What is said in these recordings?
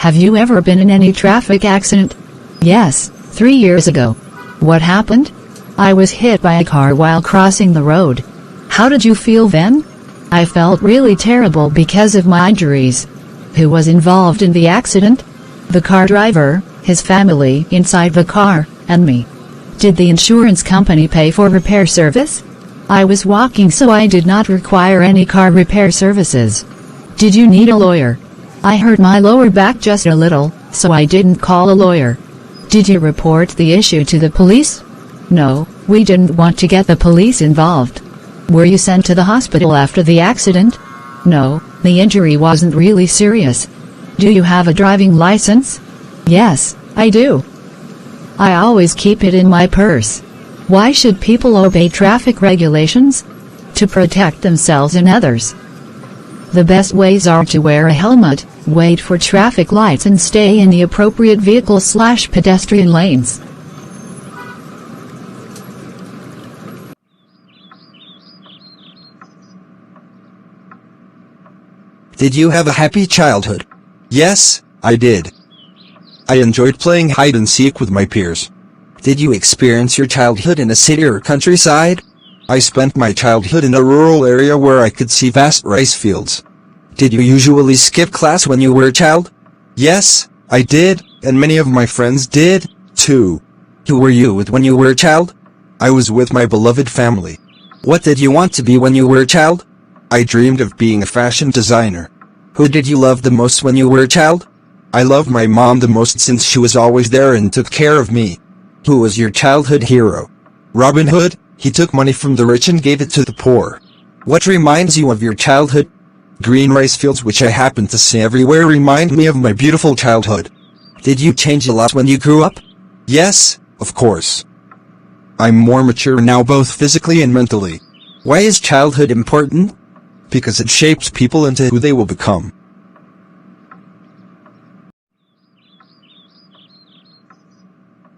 Have you ever been in any traffic accident? Yes, 3 years ago. What happened? I was hit by a car while crossing the road. How did you feel then? I felt really terrible because of my injuries. Who was involved in the accident? The car driver, his family inside the car, and me. Did the insurance company pay for repair service? I was walking, so I did not require any car repair services. Did you need a lawyer? I hurt my lower back just a little, so I didn't call a lawyer. Did you report the issue to the police? No, we didn't want to get the police involved. Were you sent to the hospital after the accident? No, the injury wasn't really serious. Do you have a driving license? Yes, I do. I always keep it in my purse. Why should people obey traffic regulations? To protect themselves and others. The best ways are to wear a helmet, wait for traffic lights, and stay in the appropriate vehicle/pedestrian lanes. Did you have a happy childhood? Yes, I did. I enjoyed playing hide and seek with my peers. Did you experience your childhood in a city or countryside? I spent my childhood in a rural area where I could see vast rice fields. Did you usually skip class when you were a child? Yes, I did, and many of my friends did, too. Who were you with when you were a child? I was with my beloved family. What did you want to be when you were a child? I dreamed of being a fashion designer. Who did you love the most when you were a child? I loved my mom the most since she was always there and took care of me. Who was your childhood hero? Robin Hood. He took money from the rich and gave it to the poor. What reminds you of your childhood? Green rice fields, which I happen to see everywhere, remind me of my beautiful childhood. Did you change a lot when you grew up? Yes, of course. I'm more mature now, both physically and mentally. Why is childhood important? Because it shapes people into who they will become.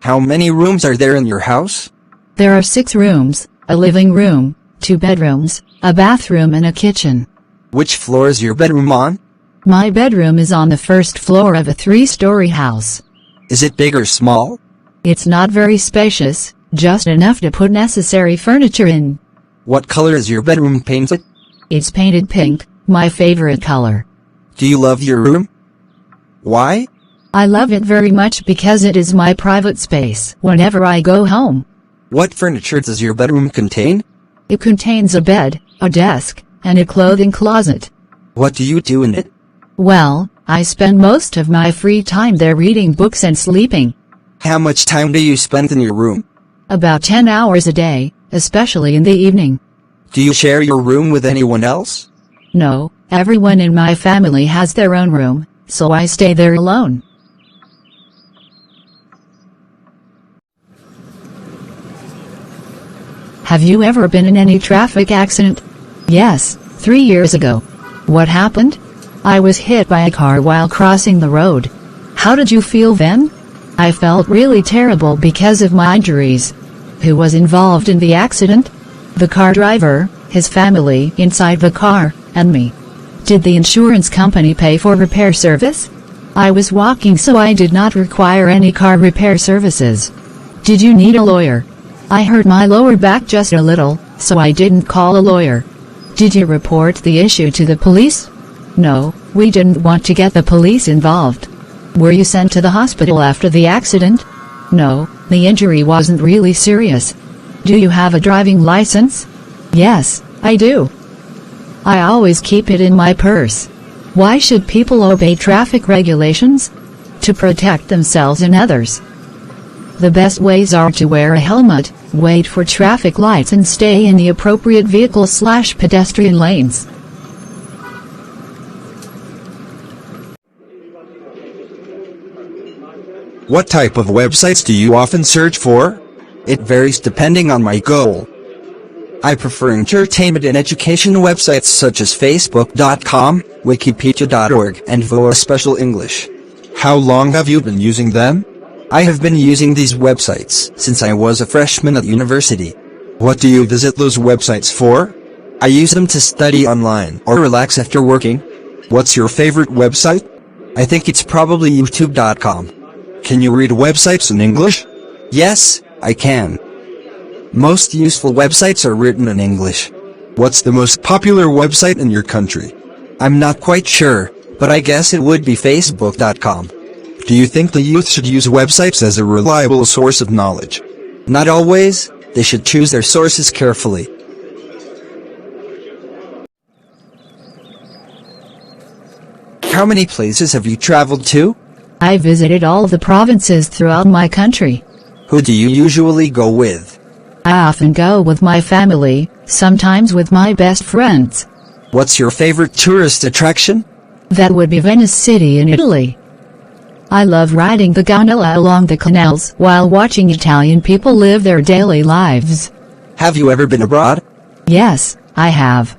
How many rooms are there in your house? There are 6 rooms, a living room, 2 bedrooms, a bathroom and a kitchen. Which floor is your bedroom on? My bedroom is on the first floor of a 3-story house. Is it big or small? It's not very spacious, just enough to put necessary furniture in. What color is your bedroom painted? It's painted pink, my favorite color. Do you love your room? Why? I love it very much because it is my private space whenever I go home. What furniture does your bedroom contain? It contains a bed, a desk, and a clothing closet. What do you do in it? Well, I spend most of my free time there reading books and sleeping. How much time do you spend in your room? About 10 hours a day, especially in the evening. Do you share your room with anyone else? No, everyone in my family has their own room, so I stay there alone. Have you ever been in any traffic accident? Yes, 3 years ago. What happened? I was hit by a car while crossing the road. How did you feel then? I felt really terrible because of my injuries. Who was involved in the accident? The car driver, his family inside the car, and me. Did the insurance company pay for repair service? I was walking, so I did not require any car repair services. Did you need a lawyer? I hurt my lower back just a little, so I didn't call a lawyer. Did you report the issue to the police? No, we didn't want to get the police involved. Were you sent to the hospital after the accident? No, the injury wasn't really serious. Do you have a driving license? Yes, I do. I always keep it in my purse. Why should people obey traffic regulations? To protect themselves and others. The best ways are to wear a helmet, wait for traffic lights, and stay in the appropriate vehicle/pedestrian lanes. What type of websites do you often search for? It varies depending on my goal. I prefer entertainment and education websites such as Facebook.com, Wikipedia.org, and VOA Special English. How long have you been using them? I have been using these websites since I was a freshman at university. What do you visit those websites for? I use them to study online or relax after working. What's your favorite website? I think it's probably YouTube.com. Can you read websites in English? Yes, I can. Most useful websites are written in English. What's the most popular website in your country? I'm not quite sure, but I guess it would be Facebook.com. Do you think the youth should use websites as a reliable source of knowledge? Not always. They should choose their sources carefully. How many places have you traveled to? I visited all the provinces throughout my country. Who do you usually go with? I often go with my family, sometimes with my best friends. What's your favorite tourist attraction? That would be Venice City in Italy. I love riding the gondola along the canals while watching Italian people live their daily lives. Have you ever been abroad? Yes, I have.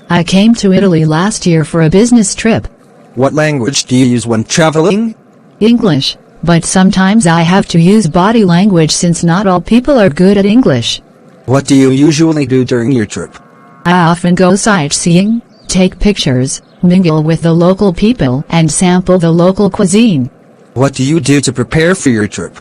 I came to Italy last year for a business trip. What language do you use when traveling? English, but sometimes I have to use body language since not all people are good at English. What do you usually do during your trip? I often go sightseeing, take pictures, mingle with the local people and sample the local cuisine. What do you do to prepare for your trip?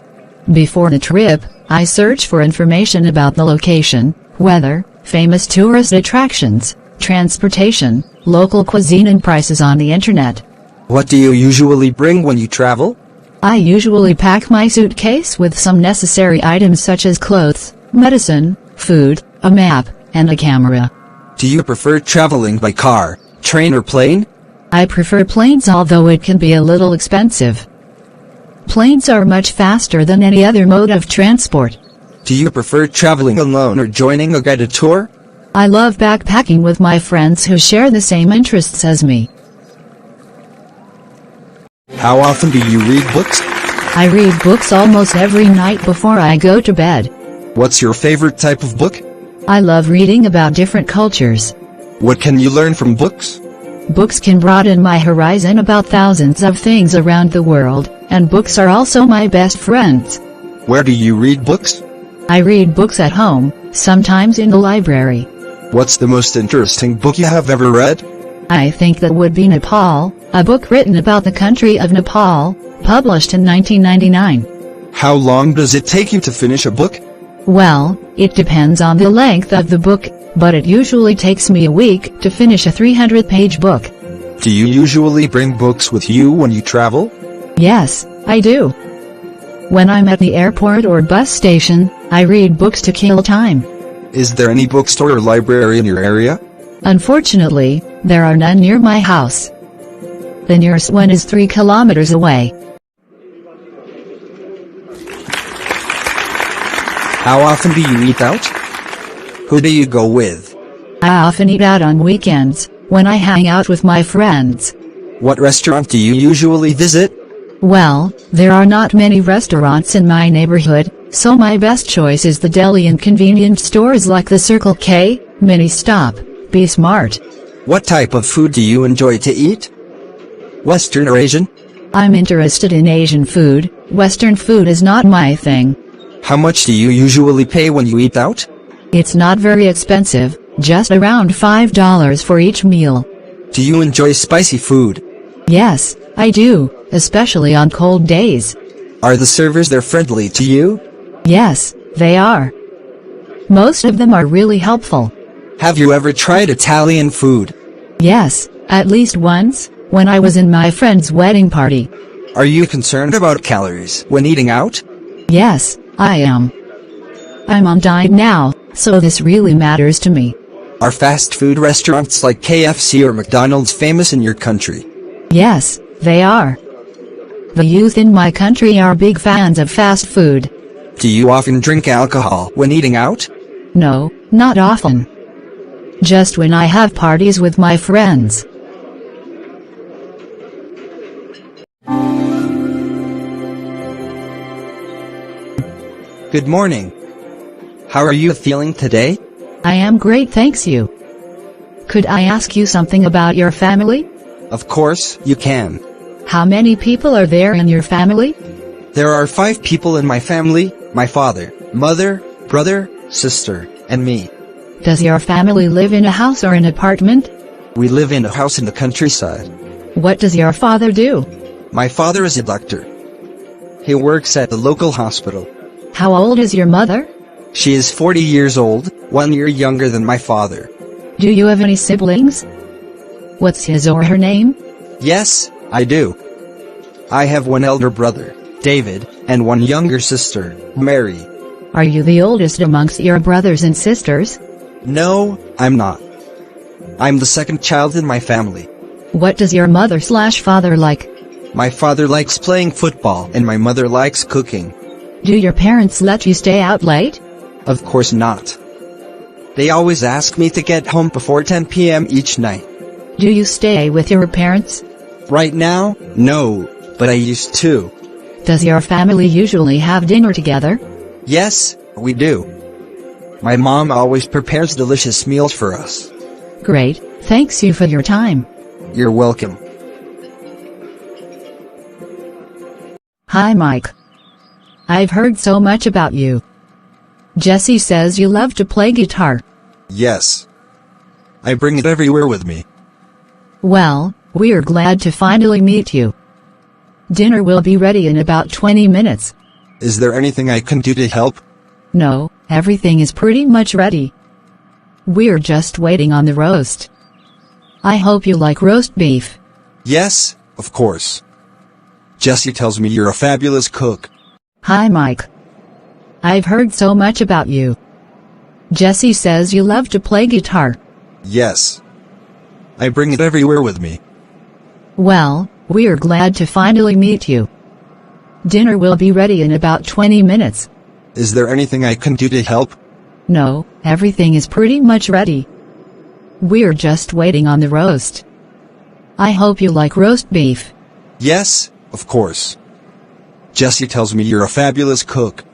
Before the trip, I search for information about the location, weather, famous tourist attractions, transportation, local cuisine and prices on the internet. What do you usually bring when you travel? I usually pack my suitcase with some necessary items such as clothes, medicine, food, a map, and a camera. Do you prefer traveling by car, train or plane? I prefer planes, although it can be a little expensive. Planes are much faster than any other mode of transport. Do you prefer traveling alone or joining a guided tour? I love backpacking with my friends who share the same interests as me. How often do you read books? I read books almost every night before I go to bed. What's your favorite type of book? I love reading about different cultures. What can you learn from books? Books can broaden my horizon about thousands of things around the world, and books are also my best friends. Where do you read books? I read books at home, sometimes in the library. What's the most interesting book you have ever read? I think that would be Nepal, a book written about the country of Nepal, published in 1999. How long does it take you to finish a book? Well, it depends on the length of the book, but it usually takes me a week to finish a 300-page book. Do you usually bring books with you when you travel? Yes, I do. When I'm at the airport or bus station, I read books to kill time. Is there any bookstore or library in your area? Unfortunately, there are none near my house. The nearest one is 3 kilometers away. How often do you eat out? Who do you go with? I often eat out on weekends, when I hang out with my friends. What restaurant do you usually visit? Well, there are not many restaurants in my neighborhood, so my best choice is the deli and convenience stores like the Circle K, Mini Stop, Be Smart. What type of food do you enjoy to eat? Western or Asian? I'm interested in Asian food. Western food is not my thing. How much do you usually pay when you eat out? It's not very expensive, just around $5 for each meal. Do you enjoy spicy food? Yes, I do, especially on cold days. Are the servers there friendly to you? Yes, they are. Most of them are really helpful. Have you ever tried Italian food? Yes, at least once, when I was in my friend's wedding party. Are you concerned about calories when eating out? Yes, I am. I'm on diet now, so this really matters to me. Are fast food restaurants like KFC or McDonald's famous in your country? Yes, they are. The youth in my country are big fans of fast food. Do you often drink alcohol when eating out? No, not often. Just when I have parties with my friends. Good morning. How are you feeling today? I am great, thanks you. Could I ask you something about your family? Of course, you can. How many people are there in your family? There are 5 people in my family, my father, mother, brother, sister, and me. Does your family live in a house or an apartment? We live in a house in the countryside. What does your father do? My father is a doctor. He works at the local hospital. How old is your mother? She is 40 years old, 1 year younger than my father. Do you have any siblings? What's his or her name? Yes, I do. I have one elder brother, David, and one younger sister, Mary. Are you the oldest amongst your brothers and sisters? No, I'm not. I'm the second child in my family. What does your mother/father like? My father likes playing football and my mother likes cooking. Do your parents let you stay out late? Of course not. They always ask me to get home before 10 p.m. each night. Do you stay with your parents? Right now, no, but I used to. Does your family usually have dinner together? Yes, we do. My mom always prepares delicious meals for us. Great, thanks you for your time. You're welcome. Hi Mike. I've heard so much about you. Jesse says you love to play guitar. Yes. I bring it everywhere with me. Well, we're glad to finally meet you. Dinner will be ready in about 20 minutes. Is there anything I can do to help? No, everything is pretty much ready. We're just waiting on the roast. I hope you like roast beef. Yes, of course. Jesse tells me you're a fabulous cook. Hi Mike. I've heard so much about you. Jesse says you love to play guitar. Yes. I bring it everywhere with me. Well, we're glad to finally meet you. Dinner will be ready in about 20 minutes. Is there anything I can do to help? No, everything is pretty much ready. We're just waiting on the roast. I hope you like roast beef. Yes, of course. Jesse tells me you're a fabulous cook.